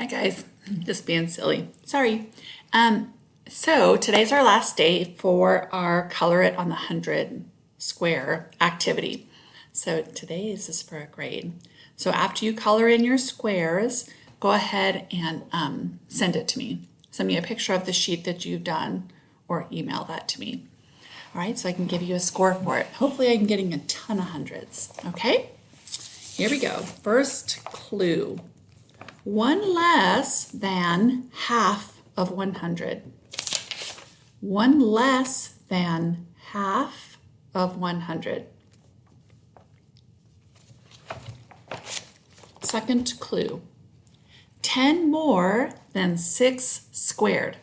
Hi guys, just being silly. Sorry. So today's our last day for our Color It on the 100 Square activity. So today is just for a grade. So after you color in your squares, go ahead and send it to me. Send me a picture of the sheet that you've done or email that to me. All right, so I can give you a score for it. Hopefully I'm getting a ton of hundreds, okay? Here we go. First clue. 1 less than half of 100. 1 less than half of 100. Second clue. 10 more than 6 squared.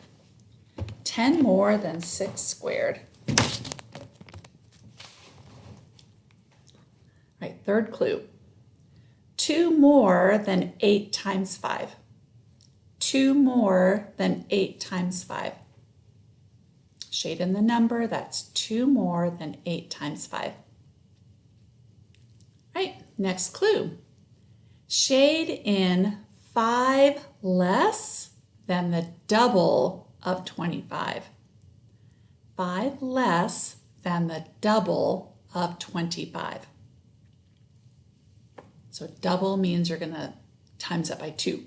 10 more than 6 squared. All right, third clue. 2 more than 8 times 5. 2 more than 8 times 5. Shade in the number, that's 2 more than 8 times 5. All right, next clue. Shade in 5 less than the double of 25. 5 less than the double of 25. So double means you're going to times it by 2.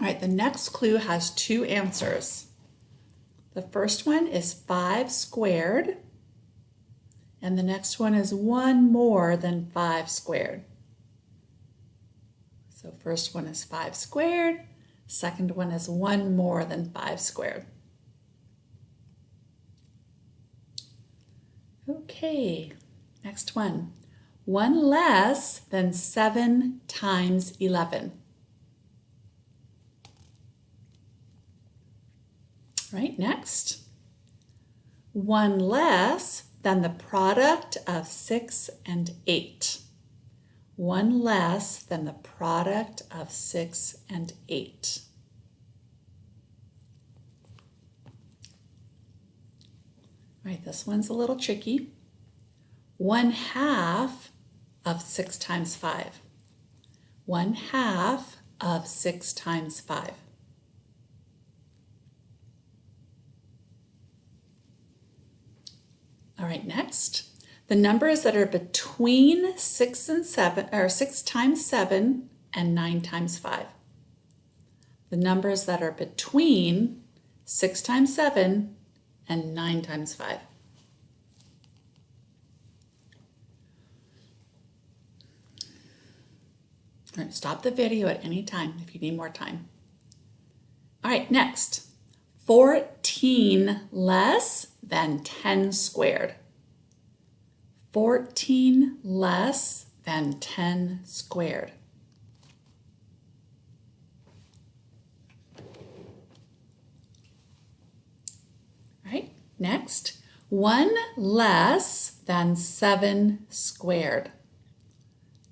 All right, the next clue has 2 answers. The first one is 5 squared, and the next one is 1 more than 5 squared. So first one is 5 squared, second one is 1 more than 5 squared. Okay, next one. 1 less than 7 times 11. Right, next. 1 less than the product of 6 and 8. 1 less than the product of 6 and 8. All right, this one's a little tricky. 1/2 of 6 times 5. 1/2 of 6 times 5. All right, next. The numbers that are between 6 and 7, or 6 times 7 and 9 times 5. The numbers that are between 6 times 7 and 9 times 5. All right, stop the video at any time if you need more time. All right, next. 14 less than 10 squared. 14 less than 10 squared. All right, next. 1 less than 7 squared.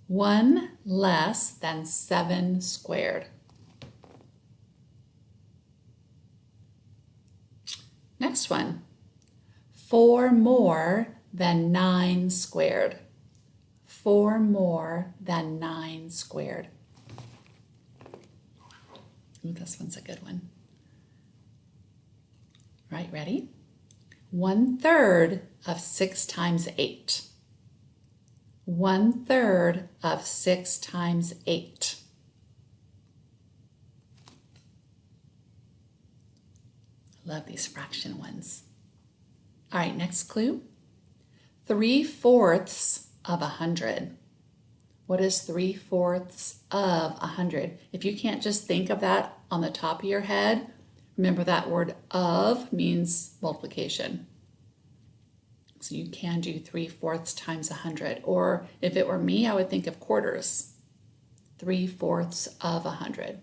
1 less than 7 squared. Next one. 4 more than 9 squared. 4 more than 9 squared. Ooh, this one's a good one. Right, ready? 1/3 of 6 times 8. 1/3 of 6 times 8. Love these fraction ones. All right, next clue. 3/4 of 100. What is 3/4 of 100? If you can't just think of that on the top of your head, remember that word of means multiplication. So you can do 3/4 times 100. Or if it were me, I would think of quarters. 3/4 of 100.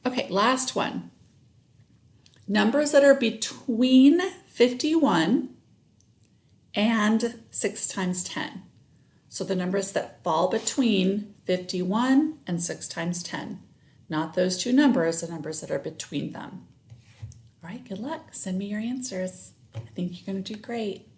Okay, last one. Numbers that are between 51 and 6 times 10. So the numbers that fall between 51 and 6 times 10. Not those two numbers, the numbers that are between them. All right, good luck. Send me your answers. I think you're going to do great.